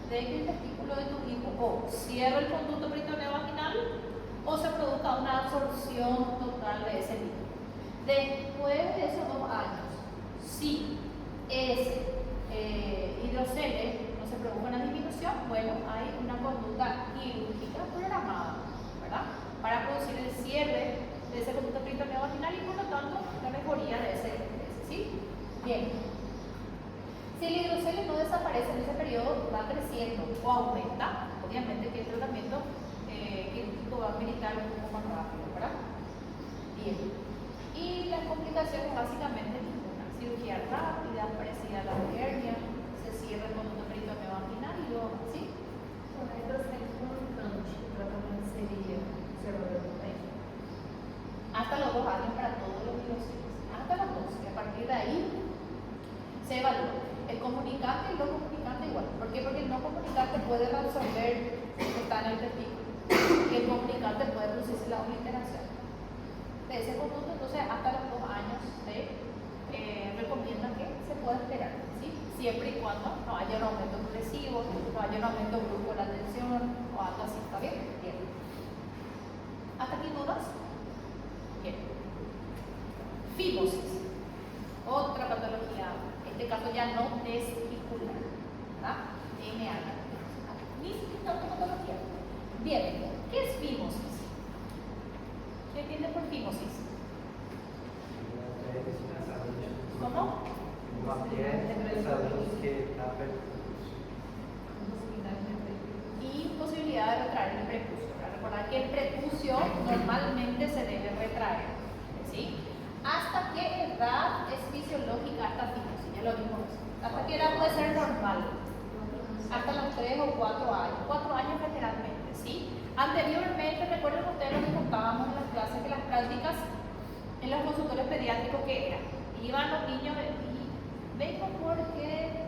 de que el testículo de tu hijo o cierre el conducto peritoneo vaginal o se produzca una absorción total de ese líquido. Después de esos 2 años, si ese hidrocele no se produjo una disminución, bueno, hay una conducta quirúrgica programada, ¿verdad? Para producir el cierre de ese conducto peritoneo vaginal y por lo tanto la mejoría de ese, ¿sí? Bien. Si el hidrocele no desaparece en ese periodo, va creciendo o aumenta, obviamente que el tratamiento quirúrgico va a militar un poco más rápido, ¿verdad? Bien. Y las complicaciones básicamente ninguna. Cirugía rápida, parecida a la hernia, se cierra el conducto peritoneo vaginal y luego, ¿sí? Con el hidrocele comunicante, el tratamiento sería cerrar el pene. Hasta los 2 años para todos los hidroceles. Hasta los 2. Y a partir de ahí se evalúa. El comunicante y el no comunicante igual. ¿Por qué? Porque el no comunicante puede resolver lo que está en el testículo. Y el comunicante puede producirse la obliteración de ese conducto. Entonces, hasta los 2 años se recomienda que se pueda esperar, ¿sí? Siempre y cuando no haya un aumento progresivo, no haya un aumento brusco de la tensión o algo así. ¿Está bien? Bien. ¿Hasta aquí dudas? Bien. Fimosis. Otra patología. En este caso ya no testicular, ¿verdad? NA. Ni patología. Bien, ¿qué es fimosis? ¿Qué entiende por fimosis? ¿Cómo? Uma piel, sabemos que está Y posibilidad de retraer el prepucio. Recordar que el prepucio normalmente se debe retraer, ¿sí? ¿Hasta qué edad es fisiológica esta fimosis? Ya lo vimos. ¿Hasta qué edad puede ser normal? Hasta los 3 o 4 años. 4 años generalmente, ¿sí? Anteriormente, recuerden ustedes lo que contábamos en las clases, que las prácticas en los consultorios pediátricos, ¿qué era? Iban los niños y vengo porque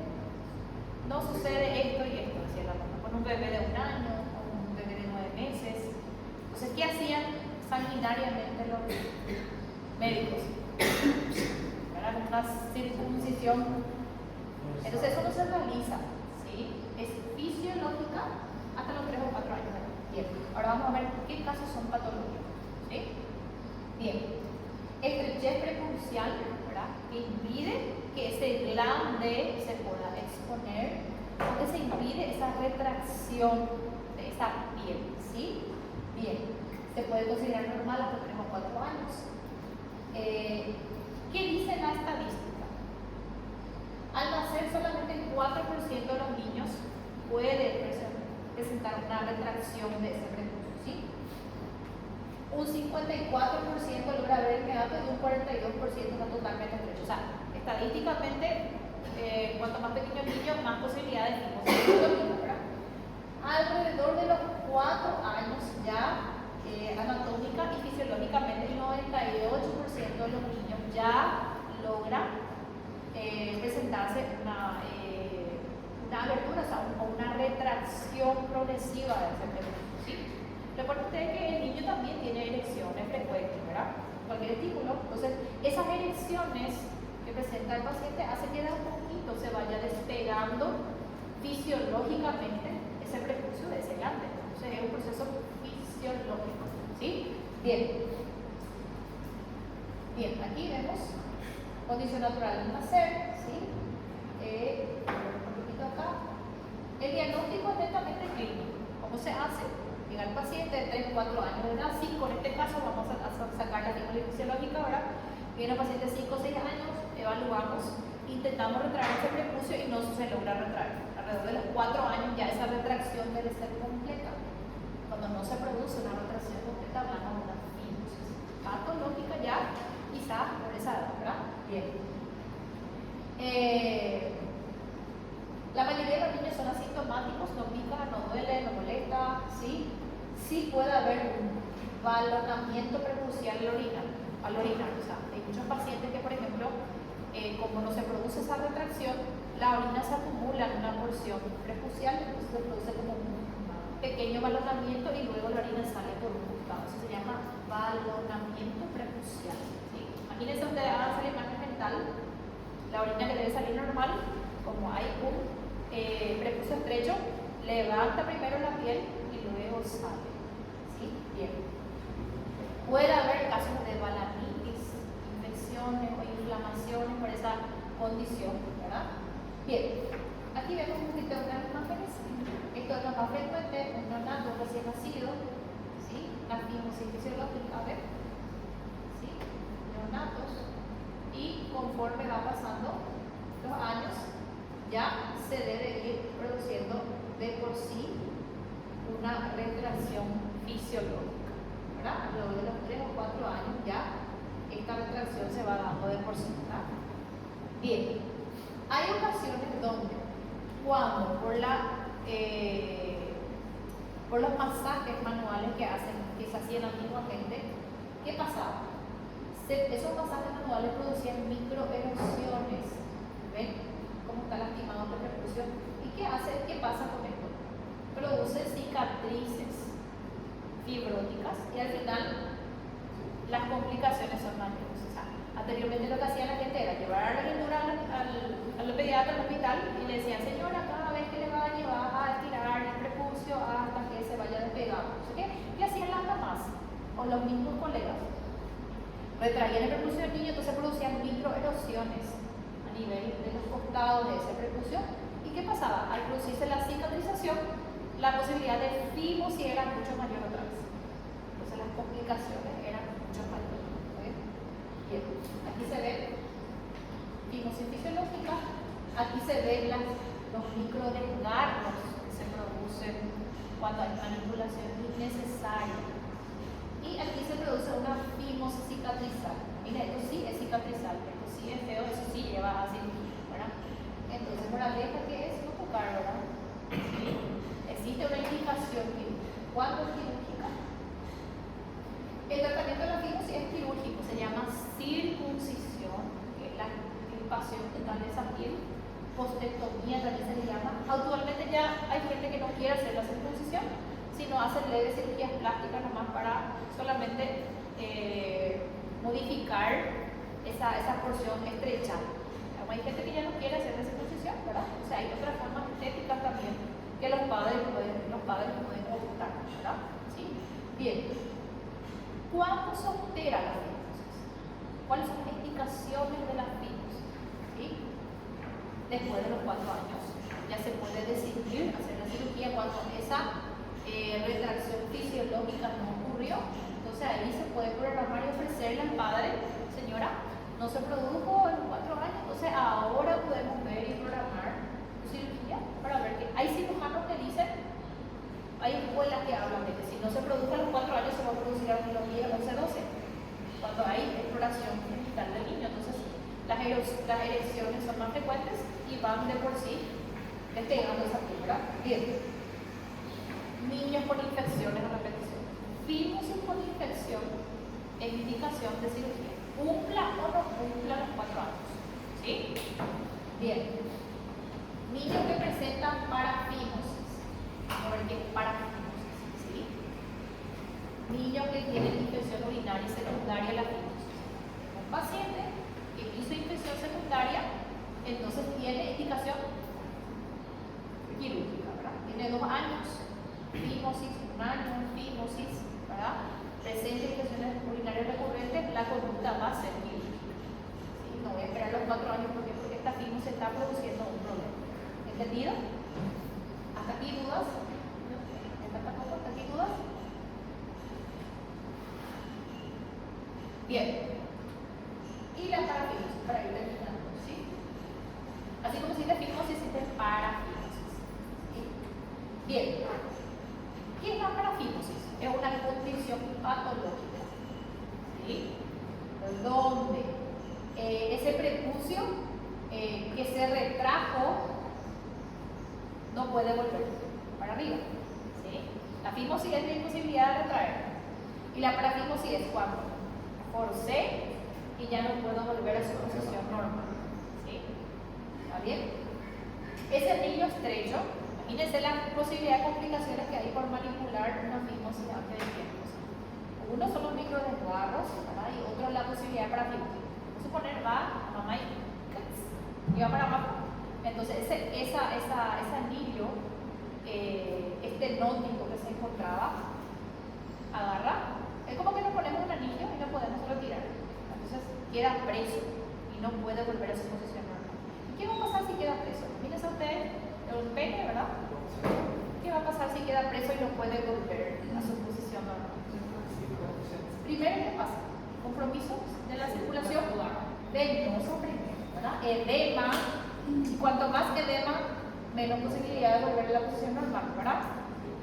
no sucede esto y esto, decía la mamá, con un bebé de 1 año o un bebé de 9 meses. Entonces, ¿qué hacían sanguinariamente los médicos? Era una circuncisión. Entonces, eso no se realiza, ¿sí? Es fisiológica hasta los 3 o 4 años. Bien, ahora vamos a ver qué casos son patológicos, ¿sí? Bien, estrechez prepucial, ¿verdad? Que impide que ese glande se pueda exponer, o que se impide esa retracción de esa piel, ¿sí? Bien, se puede considerar normal hasta 3 o 4 años. ¿Qué dice la estadística? Al nacer solamente el 4% de los niños puede presentar una retracción de ese prepucio, ¿sí? Un 54% logra ver el meato y un 42% está totalmente estrecho. O sea, estadísticamente, cuanto más pequeño el niño, más posibilidades tenemos, ¿verdad? Alrededor de los 4 años ya anatómica y fisiológicamente el 98% de los niños ya logra presentarse una abertura, o sea, una retracción progresiva de ese prepucio, ¿sí? Recuerden ustedes que el niño también tiene erecciones frecuentes, ¿verdad? Cualquier estímulo. Entonces, esas erecciones que presenta el paciente hacen que de a poquito se vaya despegando fisiológicamente ese prepucio de ese glande. Entonces, es un proceso fisiológico, ¿sí? Bien. Bien, aquí vemos condición natural del nacer, ¿sí? Un poquito acá. El diagnóstico es netamente clínico. ¿Cómo se hace? Llega el paciente de 3 o 4 años de edad, 5 en este caso, vamos a sacar la figura fisiológica ahora. Viene el paciente de 5 o 6 años, evaluamos, intentamos retraer ese prepucio y no se logra retraer. Alrededor de los 4 años ya esa retracción debe ser completa. Cuando no se produce una retracción completa, hablamos de una fimosis patológica ya, quizás por esa edad, ¿verdad? Bien. La mayoría de los niños son asintomáticos, no pica, no duele, no molesta, ¿sí? Sí puede haber un balonamiento prepucial al orinar. O sea, hay muchos pacientes que, por ejemplo, como no se produce esa retracción, la orina se acumula en una porción prepucial, entonces se produce como un pequeño balonamiento y luego la orina sale por un costado. Eso se llama balonamiento prepucial, ¿sí? Imagínense ustedes, hagan la imagen mental, la orina que debe salir normal, como hay un prepucio estrecho, levanta primero la piel y luego sale, ¿sí? Bien. Puede haber casos de balanitis, infecciones o inflamaciones por esa condición, ¿verdad? Bien, aquí vemos un poquito de unas imágenes. Esto es lo más frecuente, un neonato recién nacido, ¿sí? La fimosis fisiológica, a ver, ¿sí? Neonatos, y conforme va pasando los años, ya se debe ir produciendo de por sí una retracción fisiológica, ¿verdad? Luego de los 3 o 4 años ya esta retracción se va dando de por sí, ¿verdad? Bien, hay ocasiones donde cuando por los masajes manuales que se hacían antiguamente, ¿qué pasaba? Esos masajes manuales producían microerosiones, ¿ven? Cómo está lastimado el prepucio. ¿Y qué pasa con esto? Produce cicatrices fibróticas y al final las complicaciones son mayores. O sea, anteriormente lo que hacía la gente era llevar a la criatura al pediatra al hospital y le decían, señora, cada vez que le bañe va a estirar el prepucio hasta que se vaya despegando. O sea, ¿qué hacían las mamás o los mismos colegas? Retraían el prepucio del niño, entonces producían microerosiones a nivel de los costados de ese prepucio. ¿Y qué pasaba? Al producirse la cicatrización, la posibilidad de fimosis era mucho mayor otra vez. Entonces las complicaciones eran mucho mayores. Bien, aquí se ve fimosis fisiológica, aquí se ven los microdesgarros que se producen cuando hay manipulación innecesaria. Y aquí se produce una fimosis cicatrizal. Mira, esto sí es cicatrizal, esto sí es feo, eso sí lleva a cirugía, ¿verdad? Entonces, moraleja, ¿qué es? No tocar, ¿verdad? Existe una indicación que cuando es cirugía postectomía también se le llama. Actualmente ya hay gente que no quiere hacer la circuncisión, sino hacen leves cirugías plásticas nomás para solamente modificar esa porción estrecha. Hay gente que ya no quiere hacer la circuncisión, ¿verdad? O sea, hay otras formas estéticas también que los padres pueden optar, ¿verdad? ¿Sí? Bien. ¿Cuándo se opera la fimosis? ¿Cuáles son las indicaciones de la fimosis? ¿Sí? Después de los 4 años ya se puede decidir hacer la cirugía cuando esa retracción fisiológica no ocurrió. Entonces ahí se puede programar y ofrecerle al padre, señora, no se produjo en los 4 años, entonces ahora podemos ver y programar cirugía para ver que hay cirujanos que dicen, hay escuelas que hablan de que si no se produjo a los 4 años se va a producir a los 10, 11, 12, cuando hay exploración genital del niño. Entonces las erecciones son más frecuentes y van de por sí despegando esa fibra. Bien. Niños con infecciones a repetición. Fimosis con infección es indicación de cirugía. Cumpla o no cumpla los 4 años. ¿Sí? Bien. Niños que presentan parafimosis. A ver qué es parafimosis. ¿Sí? Niños que tienen infección urinaria secundaria a la fimosis. Un paciente que hizo infección secundaria, entonces tiene indicación quirúrgica, ¿verdad? Tiene 2 años. Fimosis, 1 año, fimosis, ¿verdad? Presenta infecciones urinarias recurrentes, la conducta va a ser quirúrgica. ¿Sí? No voy a esperar los 4 años porque esta fimosis está produciendo un problema. ¿Entendido? ¿Hasta aquí dudas? ¿Hasta aquí dudas? Bien. Y la parafimosis, para ir terminando, ¿sí? Así como si te fimosis, existe parafimosis. ¿Sí? Bien. ¿Qué es la parafimosis? Es una condición patológica, ¿sí? Donde ese prepucio que se retrajo no puede volver para arriba, ¿sí? La fimosis es la imposibilidad de retraer y la parafimosis es cuando forcé y ya no puedo volver a su posición normal, ¿sí? ¿Está bien? Ese niño estrecho. Imagínense la posibilidad de complicaciones que hay por manipular una fimosis antes de tiempo. Uno son los microdesgarros, ¿verdad? Y otro la posibilidad de parafimosis. Vamos a suponer, va a mamá y va para abajo. Entonces, ese anillo nótico que se encontraba, agarra. Es como que nos ponemos un anillo y no podemos retirar. Entonces, queda preso y no puede volver a su posición normal. ¿Y qué va a pasar si queda preso? Imagínense ustedes. El pene, ¿verdad? ¿Qué va a pasar si queda preso y no puede volver a su posición normal? Primero, ¿qué pasa? Compromiso de la circulación venosa primero, ¿verdad? Edema, y cuanto más edema, menos posibilidad de volver a la posición normal, ¿verdad?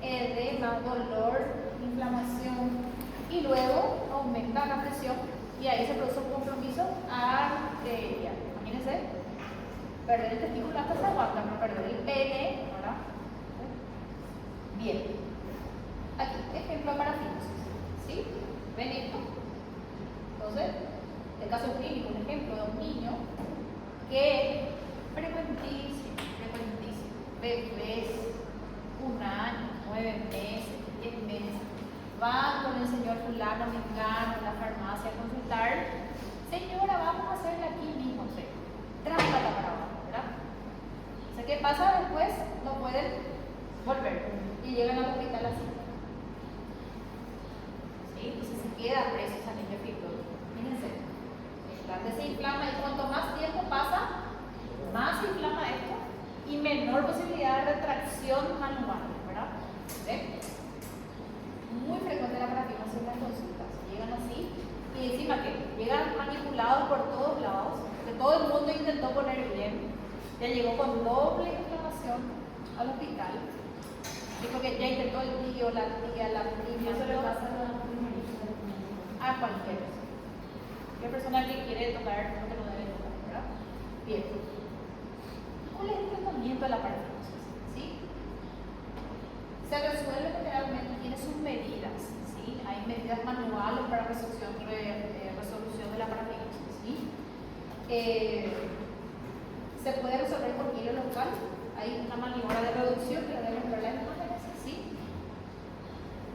Edema, dolor, inflamación, y luego aumenta la presión y ahí se produce un compromiso arterial. Imagínense. Perder el testículo hasta se aguanta, no perder el pene, ¿verdad? Bien. Aquí, ejemplo de parafimosis. ¿Sí? ¿Ven esto? Entonces, el caso clínico, un ejemplo de un niño que frecuentísimo, bebés, 1 año, 9 meses, 10 meses, van con el señor fulano, mengano, en la farmacia a consultar. Señora, vamos a hacerle aquí mismo, trágala para abajo, ¿verdad? O sea, ¿qué pasa después? No pueden volver y llegan al hospital así. ¿Sí? Entonces se queda preso esa niña fibrosa. Fíjense, el glande se inflama y cuanto más tiempo pasa, más se inflama esto y menor posibilidad de retracción manual, ¿verdad? ¿Sí? Muy frecuente la parafimosis en las consultas. Llegan así y encima que llegan manipulados por todos lados. Todo el mundo intentó poner bien, ya llegó con doble inflamación al hospital. Dijo que ya intentó el tío, la tía, la prima. Eso le pasa a la primerita. A cualquier persona. Cualquier persona que quiere tocar lo que no debe tocar, ¿verdad? Bien. ¿Cuál es el tratamiento de la parafimosis? ¿Sí? Se resuelve generalmente, tiene sus medidas, ¿sí? Hay medidas manuales para resolución de la parafimosis, ¿sí? Se Se puede resolver con hielo local. Hay una maniobra de reducción que deben verla en imágenes, ¿sí?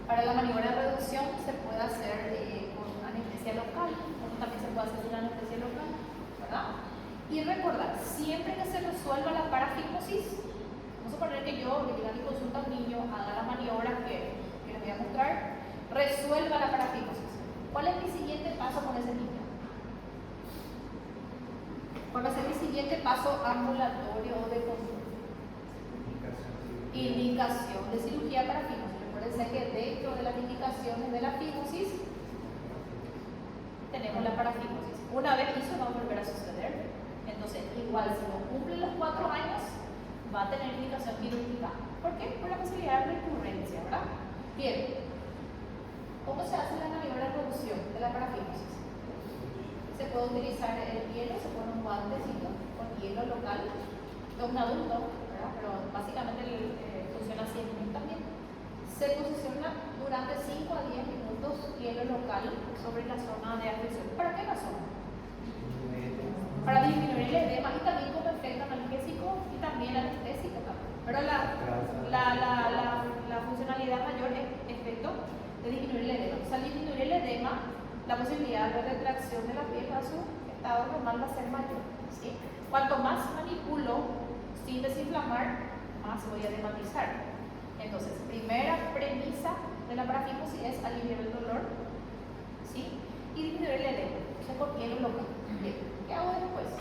Para la maniobra de reducción se puede hacer con anestesia local, como también se puede hacer sin anestesia local, ¿verdad? Y recordar, siempre que se resuelva la parafigmosis, vamos a poner que yo le diga a mi consulta a un niño, haga la maniobra que les voy a mostrar, resuelva la parafigmosis. ¿Cuál es mi siguiente paso con ese niño? ¿Cuál va a ser mi siguiente paso ambulatorio o de consulta? Indicación de cirugía para fimosis. Recuerden que dentro de las indicaciones de la fimosis tenemos la parafimosis. Una vez hizo, no va a volver a suceder. Entonces, igual si no cumple los 4 años, va a tener indicación quirúrgica. ¿Por qué? Por la posibilidad de recurrencia, ¿verdad? Bien. ¿Cómo se hace la maniobra de reducción de la parafimosis? Se puede utilizar el hielo, se pone un guantecito con hielo local de un adulto, ¿verdad? Pero básicamente funciona así en niños también. Se posiciona durante 5 a 10 minutos hielo local sobre la zona de afección. ¿Para qué razón? Para disminuir el edema y también como efecto analgésico y también anestésico también. Pero la funcionalidad mayor es efecto de disminuir el edema. O sea, al disminuir el edema, la posibilidad de retracción de la piel a su estado normal va a ser mayor, ¿sí? Cuanto más manipulo sin desinflamar, más voy a dematizar. Entonces, primera premisa de la parafimosis es aliviar el dolor, ¿sí? Y disminuir el edema, o sea, con hielo local. Bien, ¿qué hago después?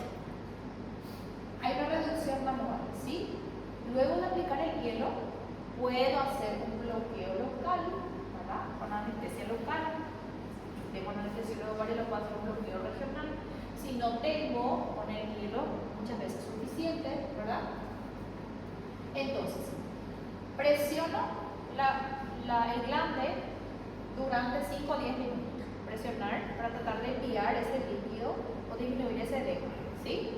Hay una reducción manual, ¿sí? Luego de aplicar el hielo, puedo hacer un bloqueo local, ¿verdad? Con anestesia local. Tengo una anestesia ovario, lo puedo hacer un bloqueo regional. Si no tengo, con el hielo muchas veces suficiente, ¿verdad? Entonces, presiono el glande durante 5 a 10 minutos. Presionar para tratar de enviar ese líquido o disminuir ese edema, ¿sí?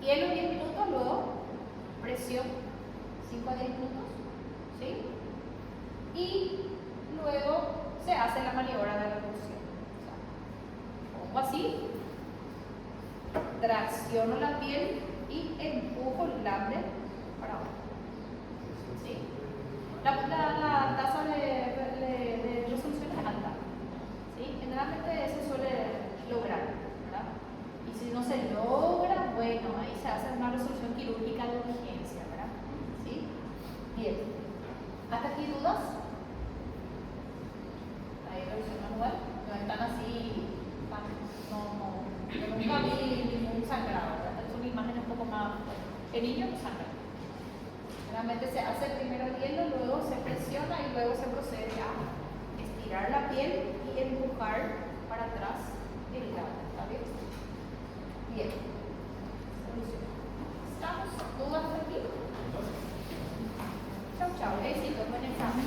Y en los 10 minutos luego presión 5 a 10 minutos, ¿sí? Y luego se hace la maniobra de reducción. O sea, pongo así, tracciono la piel y empujo el glande para abajo, ¿sí? La tasa de resolución es alta, ¿sí? Generalmente se suele lograr, ¿verdad? Y si no se logra, bueno, ahí se hace una resolución quirúrgica de urgencia, ¿verdad? ¿Sí? Bien. ¿Hasta aquí dudas? Ahí revisión manual, no están así, yo nunca vi ningún sangrado, ¿verdad? Son imágenes un poco más, el niño no sangra. Generalmente se hace primero el hielo, luego se presiona y luego se procede a estirar la piel y empujar para atrás el glande, ¿está bien? Bien. ¿Estamos? ¿Dudas aquí? Chao, chao. Éxito, buen examen.